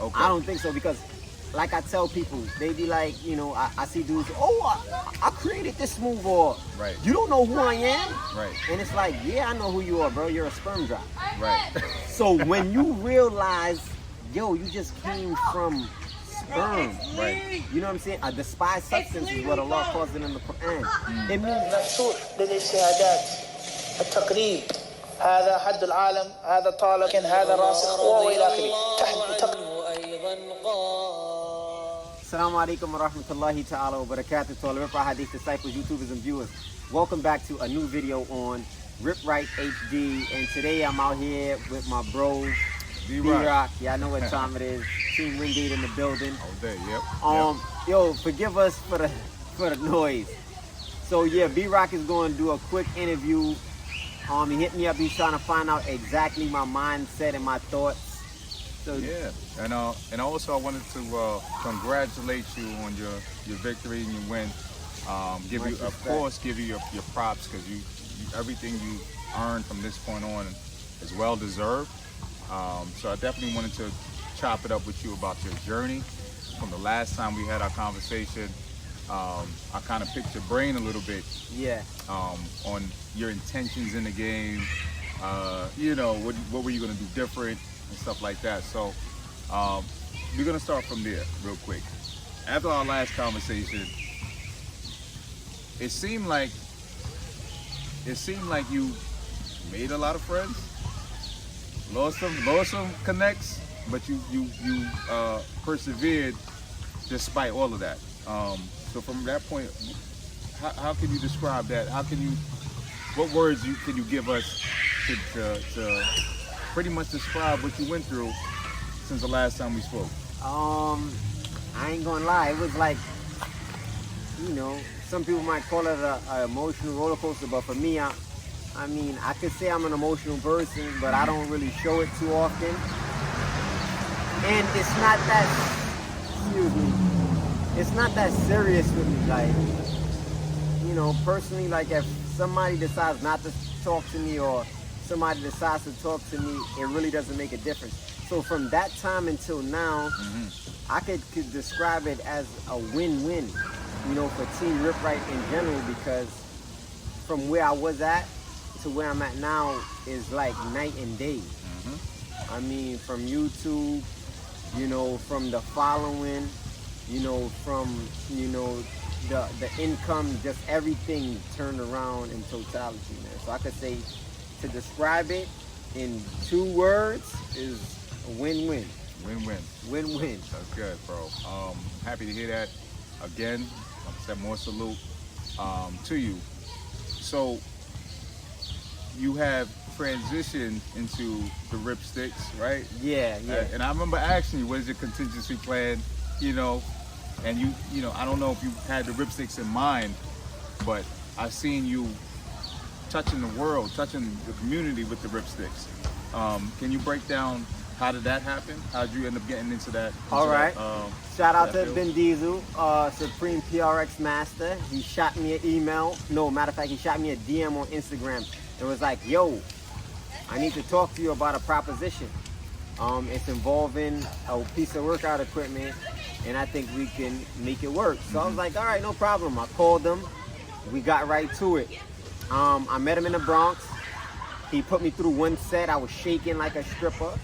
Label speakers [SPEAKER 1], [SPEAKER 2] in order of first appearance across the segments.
[SPEAKER 1] Okay.
[SPEAKER 2] I don't think so because, like I tell people, they be like, you know, I see dudes, oh, I created this move, or
[SPEAKER 1] Right.
[SPEAKER 2] you don't know who I am?
[SPEAKER 1] Right.
[SPEAKER 2] And it's like, yeah, I know who you are, bro. You're a sperm drop.
[SPEAKER 1] Right.
[SPEAKER 2] So when you realize, yo, you just came from sperm.
[SPEAKER 1] Right.
[SPEAKER 2] You know what I'm saying? A despised substance is what Allah calls it in the Quran. It means
[SPEAKER 3] مفتوح للاجتهادات التقريب هذا حد العالم هذا طالب هذا راسخ والى اخره.
[SPEAKER 2] Assalamu alaikum wa rahmatullahi ta'ala wa barakatuh to all the RipRight Hadith disciples, YouTubers, and viewers. Welcome back to a new video on RipRightHD, and today I'm out here with my bros, B-Rock. Y'all know what time it is. Team Wingate in the building.
[SPEAKER 1] All day, yep.
[SPEAKER 2] Yo, forgive us for the noise. So yeah, B-Rock is going to do a quick interview. He hit me up. He's trying to find out exactly my mindset and my thoughts. So
[SPEAKER 1] Yeah, and also I wanted to congratulate you on your victory and your win. Give you, of course, give you your props because you everything you earned from this point on is well deserved. So I definitely wanted to chop it up with you about your journey from the last time we had our conversation. I kind of picked your brain a little bit.
[SPEAKER 2] yeah.
[SPEAKER 1] On your intentions in the game. You know, what were you going to do different and stuff like that. So we're going to start from there real quick. After our last conversation, it seemed like you made a lot of friends, lost some connects, but you persevered despite all of that. So from that point, how can you describe that? What words can you give us to pretty much describe what you went through since the last time we spoke?
[SPEAKER 2] I ain't gonna lie, it was like, you know, some people might call it an emotional roller coaster, but for me, I mean, I could say I'm an emotional person, but I don't really show it too often. And it's not that serious with me. Like, you know, personally, like if somebody decides not to talk to me or somebody decides to talk to me, it really doesn't make a difference. So from that time until now, I could describe it as a win-win, you know, for Team RipRight in general, because from where I was at to where I'm at now is like night and day. I mean, from YouTube, you know, from the following, you know, from, you know, the income, just everything turned around in totality, man. So I could say, to describe it in 2 words, is a win-win.
[SPEAKER 1] Win-win.
[SPEAKER 2] Win-win.
[SPEAKER 1] That's good, bro. Happy to hear that. Again, like I said, more salute to you. So you have transitioned into the RipSticks, right?
[SPEAKER 2] Yeah.
[SPEAKER 1] And I remember asking you, what is your contingency plan? You know, and you know, I don't know if you had the RipSticks in mind, but I've seen you touching the world, touching the community with the RipSticks. Can you break down how did that happen? How did you end up getting into that?
[SPEAKER 2] All right. Shout out to
[SPEAKER 1] field?
[SPEAKER 2] Ben Diesel, Supreme PRX Master. He shot me an email. No, matter of fact, he shot me a DM on Instagram. It was like, yo, I need to talk to you about a proposition. It's involving a piece of workout equipment, and I think we can make it work. So I was like, all right, no problem. I called him. We got right to it. I met him in the Bronx. He put me through one set. I was shaking like a stripper.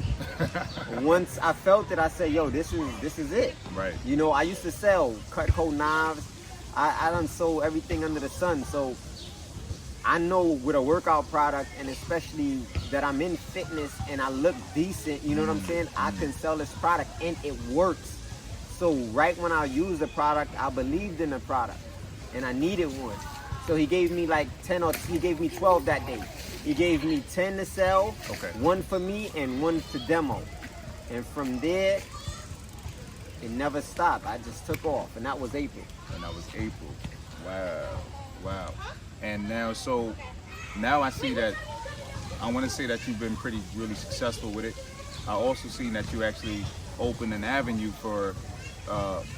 [SPEAKER 2] Once I felt it, I said, yo, this is it.
[SPEAKER 1] Right.
[SPEAKER 2] You know, I used to sell cut-coat knives. I done sold everything under the sun. So I know with a workout product, and especially that I'm in fitness and I look decent, you know what I'm saying? I can sell this product and it works. So right when I used the product, I believed in the product and I needed one. So he gave me like 10 or he gave me 12 that day. He gave me 10 to sell,
[SPEAKER 1] okay, 1
[SPEAKER 2] for me and 1 to demo. And from there, it never stopped. I just took off, and that was April.
[SPEAKER 1] And that was April. Wow. And now, so now I see that, I want to say that you've been really successful with it. I also seen that you actually opened an avenue for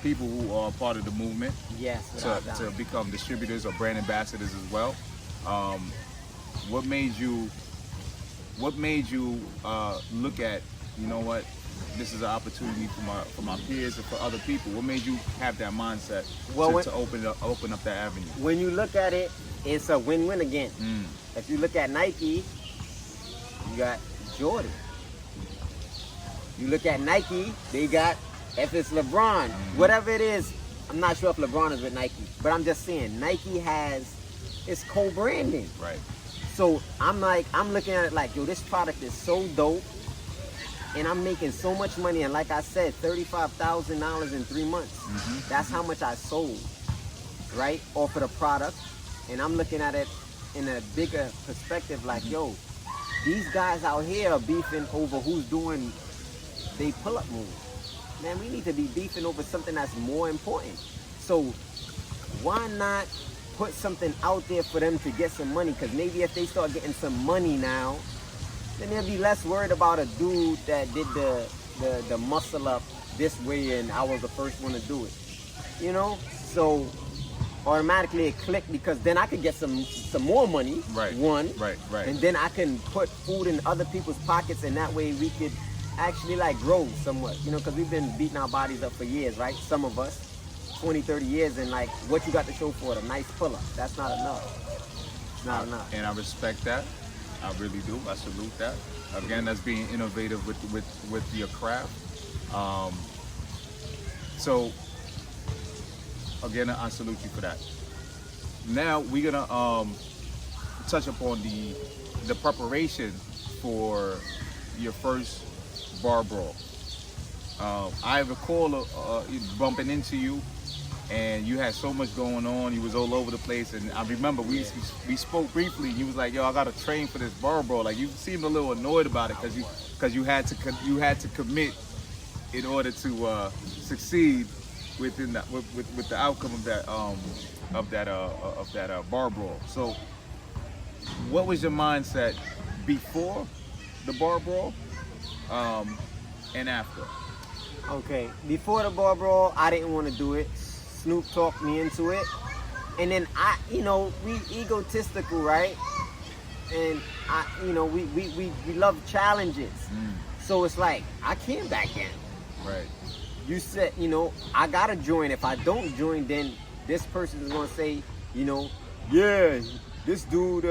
[SPEAKER 1] people who are part of the movement,
[SPEAKER 2] yes,
[SPEAKER 1] to become distributors or brand ambassadors as well. What made you look at, you know what, this is an opportunity for my peers and for other people? What made you have that mindset
[SPEAKER 2] Well,
[SPEAKER 1] to open up that avenue?
[SPEAKER 2] When you look at it, it's a win-win again. If you look at Nike, you got Jordan. You look at Nike, they got, if it's LeBron, whatever it is, I'm not sure if LeBron is with Nike, but I'm just saying Nike has, it's co-branding.
[SPEAKER 1] Right.
[SPEAKER 2] So I'm looking at it like, yo, this product is so dope, and I'm making so much money. And like I said, $35,000 in 3 months. That's how much I sold, right, off of the product. And I'm looking at it in a bigger perspective, like, yo, these guys out here are beefing over who's doing they pull-up move. Man, we need to be beefing over something that's more important. So why not put something out there for them to get some money? Because maybe if they start getting some money now, then they'll be less worried about a dude that did the muscle up this way and I was the first one to do it. You know? So automatically it clicked, because then I could get some more money.
[SPEAKER 1] Right. Right.
[SPEAKER 2] And then I can put food in other people's pockets, and that way we could actually like grow somewhat, you know, because we've been beating our bodies up for years, right? Some of us, 20, 30 years, and like, what you got to show for it? A nice pull-up. That's not enough. It's not enough.
[SPEAKER 1] And I respect that. I really do. I salute that. Again, that's being innovative with your craft. So again, I salute you for that. Now we're gonna touch upon the preparation for your first bar brawl. I recall bumping into you, and you had so much going on. You was all over the place, and I remember we spoke briefly. And you was like, "Yo, I gotta train for this bar brawl." Like, you seemed a little annoyed about it because you had to commit in order to succeed within that with the outcome of that bar brawl. So, what was your mindset before the bar brawl and after?
[SPEAKER 2] Okay, before the bar brawl, I didn't want to do it. Snoop talked me into it, and then we egotistical, right? And we love challenges. So it's like, I can't back in.
[SPEAKER 1] Right.
[SPEAKER 2] You said, I gotta join. If I don't join, then this person is gonna say, yeah, this dude,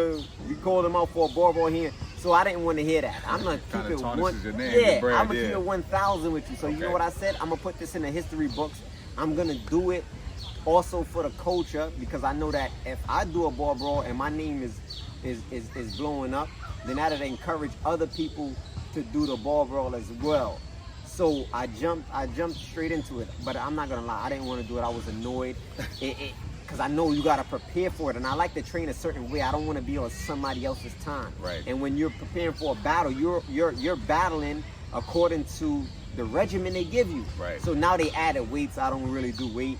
[SPEAKER 2] we called him out for a bar brawl here. So I didn't want to hear that. I'm gonna keep it I'm gonna keep it 1,000 with you. So you know what I said? I'm gonna put this in the history books. I'm gonna do it also for the culture, because I know that if I do a bar brawl and my name is blowing up, then that'll encourage other people to do the bar brawl as well. So I jumped straight into it. But I'm not gonna lie, I didn't want to do it. I was annoyed. Because I know you gotta prepare for it, and I like to train a certain way. I don't want to be on somebody else's time.
[SPEAKER 1] Right.
[SPEAKER 2] And when you're preparing for a battle, you're battling according to the regimen they give you.
[SPEAKER 1] Right.
[SPEAKER 2] So now they added weights. I don't really do weight.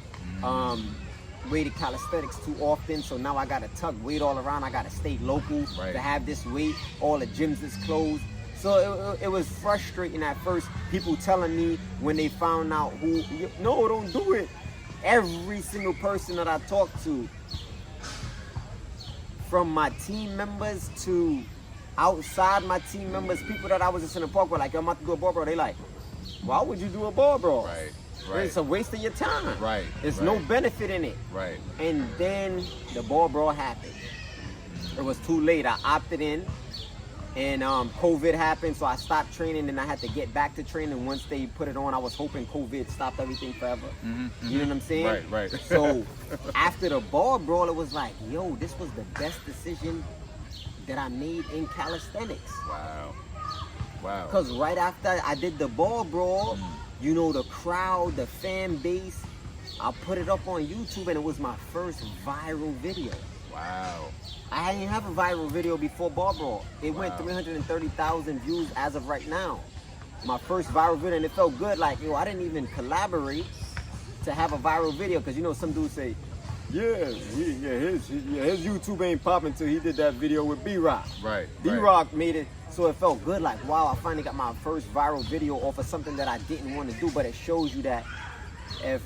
[SPEAKER 2] Weighted calisthenics too often. So now I gotta tuck weight all around. I gotta stay local to have this weight. All the gyms is closed. So it was frustrating at first. People telling me when they found out no, don't do it. Every single person that I talked to, from my team members to outside my team members, people that I was just in the park with, like, I'm about to do a bar brawl, they like, why would you do a bar brawl?
[SPEAKER 1] Right.
[SPEAKER 2] It's a waste of your time.
[SPEAKER 1] Right.
[SPEAKER 2] There's no benefit in it.
[SPEAKER 1] Right.
[SPEAKER 2] And then the bar brawl happened. It was too late. I opted in. And COVID happened, so I stopped training, and I had to get back to training once they put it on. I was hoping COVID stopped everything forever. You know what I'm saying?
[SPEAKER 1] Right.
[SPEAKER 2] So after the bar brawl, it was like, yo, this was the best decision that I made in calisthenics.
[SPEAKER 1] Wow.
[SPEAKER 2] Because right after I did the bar brawl, the crowd, the fan base, I put it up on YouTube, and it was my first viral video.
[SPEAKER 1] Wow.
[SPEAKER 2] I didn't have a viral video before bar brawl. It went 330,000 views as of right now. My first viral video, and it felt good. Like, I didn't even collaborate to have a viral video, because some dudes say, his YouTube ain't popping until he did that video with B-Rock.
[SPEAKER 1] Right.
[SPEAKER 2] B-Rock made it, so it felt good. Like, wow, I finally got my first viral video off of something that I didn't want to do. But it shows you that if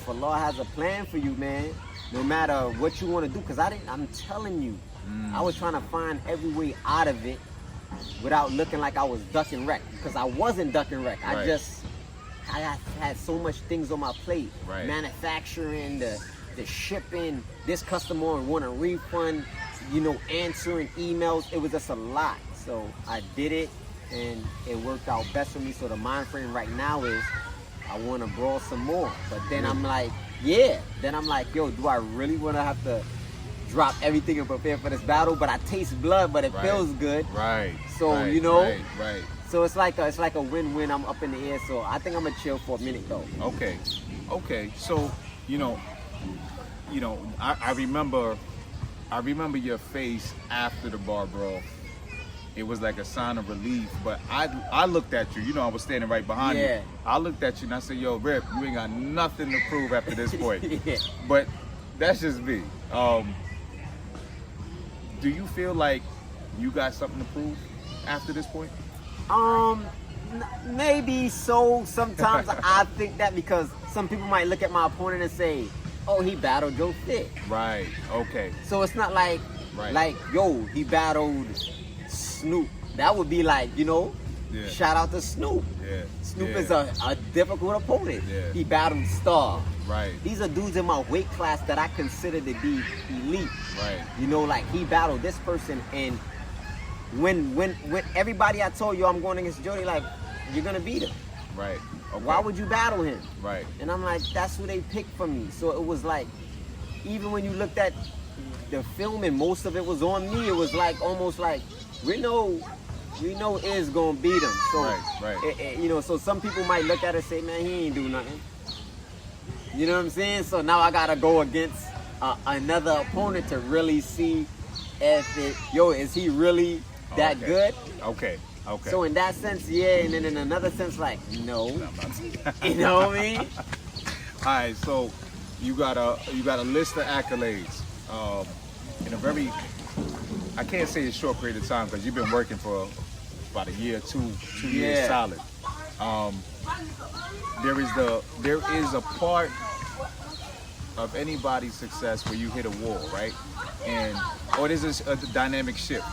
[SPEAKER 2] Allah has a plan for you, man, no matter what you want to do, because I'm telling you, I was trying to find every way out of it, without looking like I was ducking wreck, because I wasn't ducking wreck.
[SPEAKER 1] Right.
[SPEAKER 2] I had so much things on my plate.
[SPEAKER 1] Right.
[SPEAKER 2] Manufacturing, the shipping, this customer want a refund, you know, answering emails. It was just a lot. So I did it, and it worked out best for me. So the mind frame right now is I want to brawl some more. But then I'm like, yeah. Then I'm like, yo, do I really want to have to drop everything and prepare for this battle? But I taste blood, but it feels good.
[SPEAKER 1] Right.
[SPEAKER 2] So, you know.
[SPEAKER 1] Right.
[SPEAKER 2] So it's like a win-win. I'm up in the air. So I think I'm gonna chill for a minute though.
[SPEAKER 1] Okay. So, you know, I remember your face after the bar brawl. It was like a sign of relief, but I looked at you. You know, I was standing right behind you. I looked at you and I said, yo, Rip, you ain't got nothing to prove after this point. But that's just me. Do you feel like you got something to prove after this point?
[SPEAKER 2] Maybe so. Sometimes I think that, because some people might look at my opponent and say, oh, he battled Joe Fit.
[SPEAKER 1] Right. Okay.
[SPEAKER 2] So it's not like, yo, he battled Snoop. That would be like, you know, shout out to Snoop. Snoop is a difficult opponent. He battled Star.
[SPEAKER 1] Right.
[SPEAKER 2] These are dudes in my weight class that I consider to be elite.
[SPEAKER 1] Right.
[SPEAKER 2] You know, like he battled this person, and when everybody I told you I'm going against Jody, like, you're gonna beat him.
[SPEAKER 1] Right. Okay.
[SPEAKER 2] Why would you battle him?
[SPEAKER 1] Right.
[SPEAKER 2] And I'm like, that's who they picked for me. So it was like, even when you looked at the film and most of it was on me, it was like almost like we know is gonna beat him. So
[SPEAKER 1] right.
[SPEAKER 2] You know, so some people might look at it and say, man, he ain't do nothing. You know what I'm saying? So now I gotta go against another opponent to really see if is he really that good?
[SPEAKER 1] Okay.
[SPEAKER 2] So in that sense, yeah, and then in another sense, like, no. You know what I mean?
[SPEAKER 1] All right, so you got a list of accolades in a very, I can't say a short period of time because you've been working for about a year, two years solid. There is a part of anybody's success where you hit a wall, right? Or there's a dynamic shift.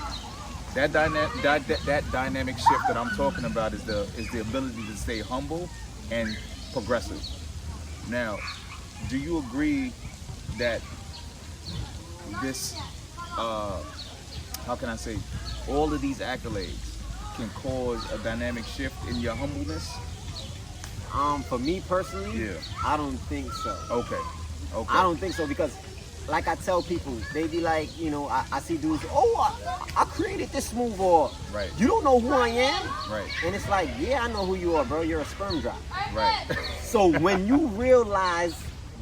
[SPEAKER 1] That dynamic shift that I'm talking about is the ability to stay humble and progressive. Now, do you agree that this, how can I say, all of these accolades can cause a dynamic shift in your humbleness?
[SPEAKER 2] For me personally, I don't think so.
[SPEAKER 1] Okay.
[SPEAKER 2] I don't think so, because like I tell people, they be like, you know, I see dudes, I created this move, or you don't know who I am?
[SPEAKER 1] Right.
[SPEAKER 2] And it's like, yeah, I know who you are, bro. You're a sperm drop.
[SPEAKER 1] Right.
[SPEAKER 2] So when you realize,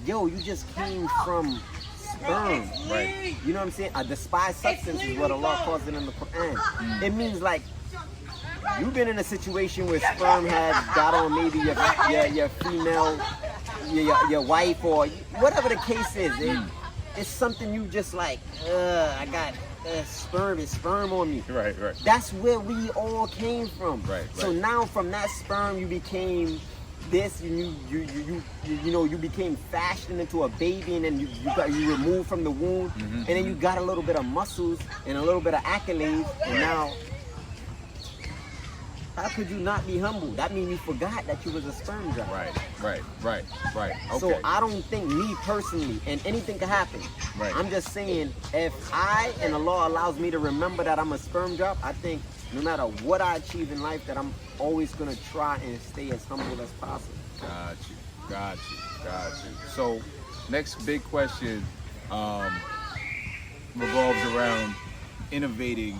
[SPEAKER 2] yo, you just came from sperm.
[SPEAKER 1] Right.
[SPEAKER 2] You know what I'm saying? A despised substance is what Allah calls it in the Quran. It means like, you've been in a situation where sperm had got on maybe your female, your wife, or whatever the case is. It's something you just like, I got sperm on me.
[SPEAKER 1] Right.
[SPEAKER 2] That's where we all came from.
[SPEAKER 1] Right.
[SPEAKER 2] So now from that sperm you became this, and you became fashioned into a baby, and then you removed from the womb, and then you got a little bit of muscles and a little bit of accolades, and now how could you not be humble? That means you forgot that you was a sperm drop.
[SPEAKER 1] Right. Okay.
[SPEAKER 2] So I don't think, me personally, and anything can happen.
[SPEAKER 1] Right.
[SPEAKER 2] I'm just saying, if I and Allah allows me to remember that I'm a sperm drop, I think no matter what I achieve in life, that I'm always gonna try and stay as humble as possible.
[SPEAKER 1] Got you. So next big question revolves around innovating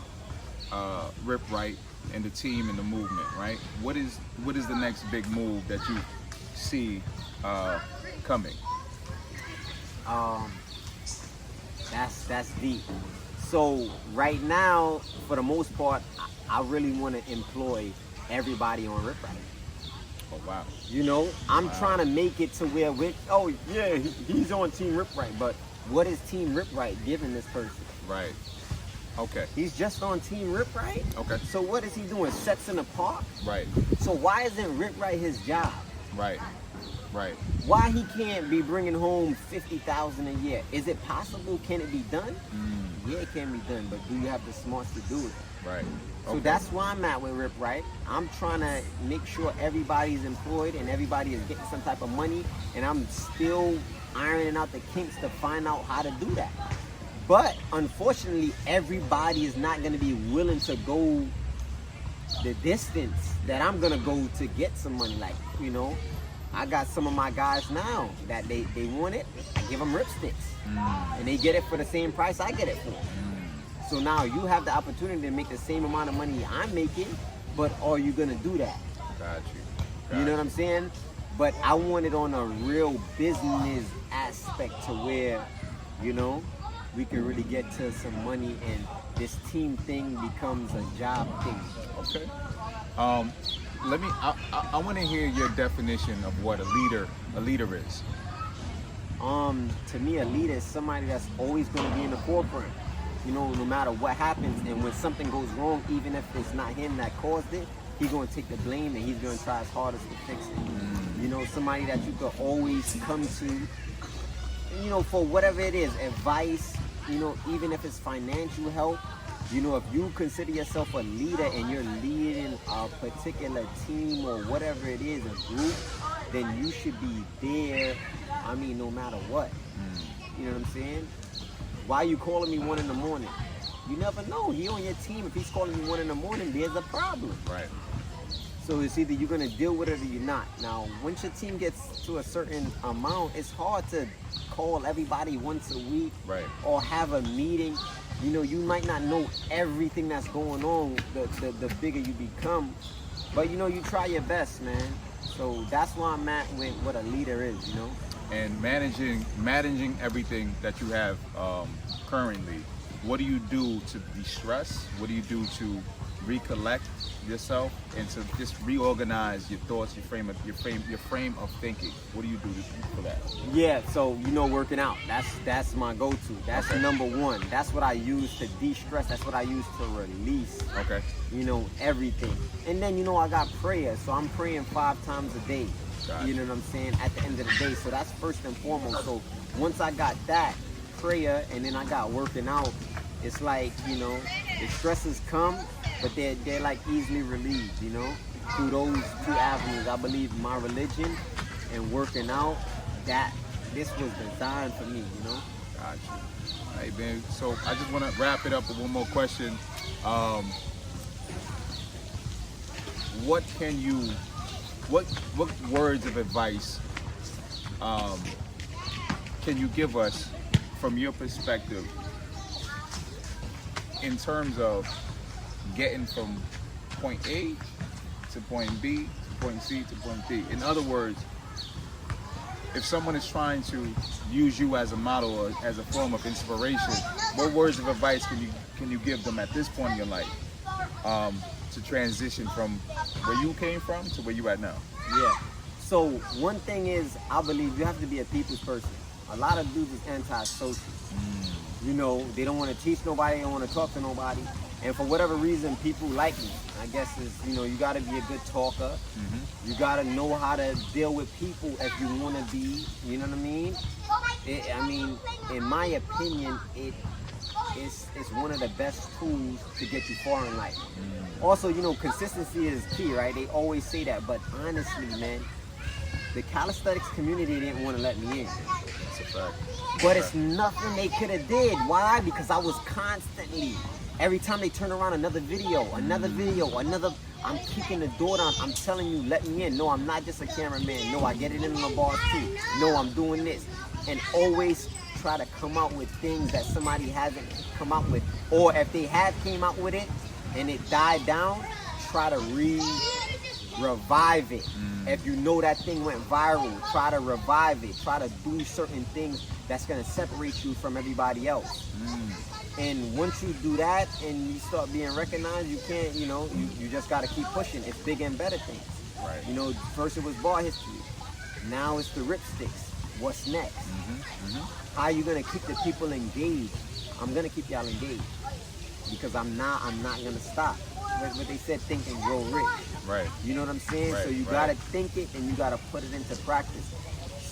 [SPEAKER 1] RipRight and the team and the movement, right? What is the next big move that you see coming?
[SPEAKER 2] That's deep. So right now, for the most part, I really want to employ everybody on RipRight.
[SPEAKER 1] Oh wow.
[SPEAKER 2] You know, I'm trying to make it to where he's on Team RipRight, but what is Team RipRight giving this person?
[SPEAKER 1] Right. Okay.
[SPEAKER 2] He's just on Team RipRight?
[SPEAKER 1] Okay.
[SPEAKER 2] So what is he doing? Sets in the park?
[SPEAKER 1] Right.
[SPEAKER 2] So why isn't RipRight his job?
[SPEAKER 1] Right. Right.
[SPEAKER 2] Why he can't be bringing home 50,000 a year? Is it possible? Can it be done? Yeah, it can be done, but do you have the smarts to do it?
[SPEAKER 1] Right.
[SPEAKER 2] So that's where I'm at with RipRight. I'm trying to make sure everybody's employed and everybody is getting some type of money, and I'm still ironing out the kinks to find out how to do that. But unfortunately, everybody is not going to be willing to go the distance that I'm going to go to get some money. Like, you know, I got some of my guys now that they want it. I give them RipSticks, and they get it for the same price I get it for. So now you have the opportunity to make the same amount of money I'm making, but are you gonna do that?
[SPEAKER 1] Got you.
[SPEAKER 2] You know what I'm saying? But I want it on a real business aspect to where, you know, we can really get to some money and this team thing becomes a job thing.
[SPEAKER 1] Okay. I want to hear your definition of what a leader is.
[SPEAKER 2] To me, a leader is somebody that's always going to be in the forefront. You know, no matter what happens, and when something goes wrong, even if it's not him that caused it, he's going to take the blame and he's going to try his hardest to fix it. You know, somebody that you could always come to, you know, for whatever it is, advice, you know, even if it's financial help. You know, if you consider yourself a leader and you're leading a particular team or whatever it is, a group, then you should be there, I mean, no matter what. You know what I'm saying? Why are you calling me 1 in the morning? You never know. He on your team. If he's calling me 1 in the morning, there's a problem.
[SPEAKER 1] Right.
[SPEAKER 2] So it's either you're going to deal with it or you're not. Now, once your team gets to a certain amount, it's hard to call everybody once a week,
[SPEAKER 1] right,
[SPEAKER 2] or have a meeting. You know, you might not know everything that's going on the bigger you become. But, you know, you try your best, man. So that's why I'm at with what a leader is, you know.
[SPEAKER 1] And managing everything that you have currently, what do you do to de-stress? What do you do to recollect yourself and to just reorganize your thoughts, your frame of thinking? What do you do for that?
[SPEAKER 2] Yeah, so you know, working out. That's my go-to. That's
[SPEAKER 1] okay.
[SPEAKER 2] Number one. That's what I use to de-stress. That's what I use to release.
[SPEAKER 1] Okay.
[SPEAKER 2] You know, everything. And then, you know, I got prayer, so I'm praying 5 times a day.
[SPEAKER 1] Gotcha.
[SPEAKER 2] You know what I'm saying? At the end of the day. So that's first and foremost. So once I got that prayer, and then I got working out, it's like, you know, the stresses come, but they're like easily relieved, you know, through those 2 avenues. I believe my religion and working out, that this was designed for me, you know.
[SPEAKER 1] Gotcha. Hey man, so I just want to wrap it up with one more question. What words of advice can you give us from your perspective in terms of getting from point A to point B to point C to point D? In other words, if someone is trying to use you as a model or as a form of inspiration, what words of advice can you give them at this point in your life to transition from where you came from to where you at now?
[SPEAKER 2] Yeah. So one thing is, I believe you have to be a people's person. A lot of dudes is anti-social. You know, they don't want to teach nobody, they don't want to talk to nobody. And for whatever reason, people like me. I guess is, you know, you got to be a good talker. You got to know how to deal with people if you want to be, you know what I mean? I mean, in my opinion, it's one of the best tools to get you far in life. Also, you know, consistency is key, right? They always say that, but honestly, man, the calisthenics community didn't want to let me in.
[SPEAKER 1] That's a fact.
[SPEAKER 2] But it's nothing they could have did. Why? Because I was constantly, every time they turn around, another video, I'm keeping the door down. I'm telling you, let me in. No, I'm not just a cameraman. No, I get it in the bars too. No, I'm doing this. And always try to come out with things that somebody hasn't come out with. Or if they have came out with it and it died down, try to revive it. If you know that thing went viral, try to revive it. Try to do certain things that's going to separate you from everybody else. And once you do that and you start being recognized, you can't, you know, you just got to keep pushing. It's bigger and better things.
[SPEAKER 1] Right.
[SPEAKER 2] You know, first it was ball history. Now it's the RipSticks. What's next? How are you going to keep the people engaged? I'm going to keep y'all engaged because I'm not going to stop. What they said, think and grow rich.
[SPEAKER 1] Right.
[SPEAKER 2] You know what I'm saying?
[SPEAKER 1] Right,
[SPEAKER 2] So you
[SPEAKER 1] right.
[SPEAKER 2] gotta think it and you gotta put it into practice.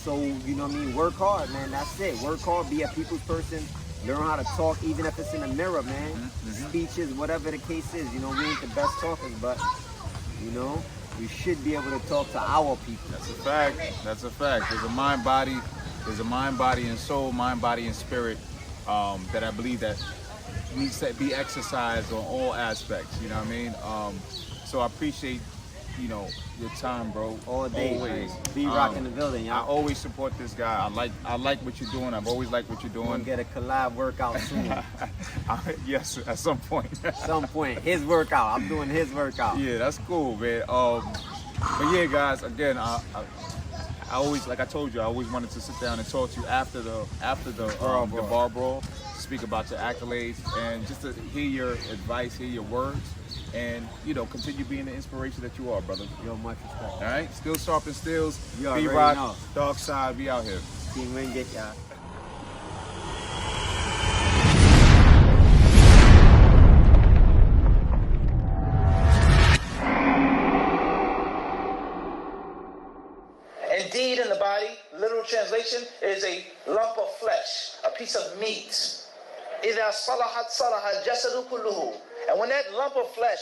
[SPEAKER 2] So, you know what I mean? Work hard, man. That's it. Work hard, be a people's person, learn how to talk, even if it's in the mirror, man. Speeches, whatever the case is. You know, we ain't the best talkers, but, you know, we should be able to talk to our people.
[SPEAKER 1] That's a fact. That's a fact. There's a mind, body, and soul, mind, body, and spirit that I believe that needs to be exercised on all aspects. You know what I mean? So I appreciate, you know, your time, bro.
[SPEAKER 2] All day,
[SPEAKER 1] always.
[SPEAKER 2] man. Be rocking the building,
[SPEAKER 1] I
[SPEAKER 2] y'all.
[SPEAKER 1] always support this guy. I like what you're doing. I've always liked what you're
[SPEAKER 2] We're gonna
[SPEAKER 1] doing.
[SPEAKER 2] get a collab workout soon.
[SPEAKER 1] Yes, at some point.
[SPEAKER 2] Some point. His workout. I'm doing his workout.
[SPEAKER 1] Yeah, that's cool, man. But yeah, guys, again, I always, like I told you, I always wanted to sit down and talk to you after the bar brawl, to speak about your accolades and just to hear your advice, hear your words, and you know, continue being the inspiration that you are, brother.
[SPEAKER 2] Yo, much respect.
[SPEAKER 1] All right, still sharpen stills.
[SPEAKER 2] You already
[SPEAKER 1] B-Rock,
[SPEAKER 2] know.
[SPEAKER 1] Dark Side, we out here.
[SPEAKER 2] Team Ringgit, y'all.
[SPEAKER 3] Indeed, in the body, literal translation, is a lump of flesh, a piece of meat. إِذَا صَلَحَتْ صَلَحَ الْجَسَدُ كُلُّهُ. And when that lump of flesh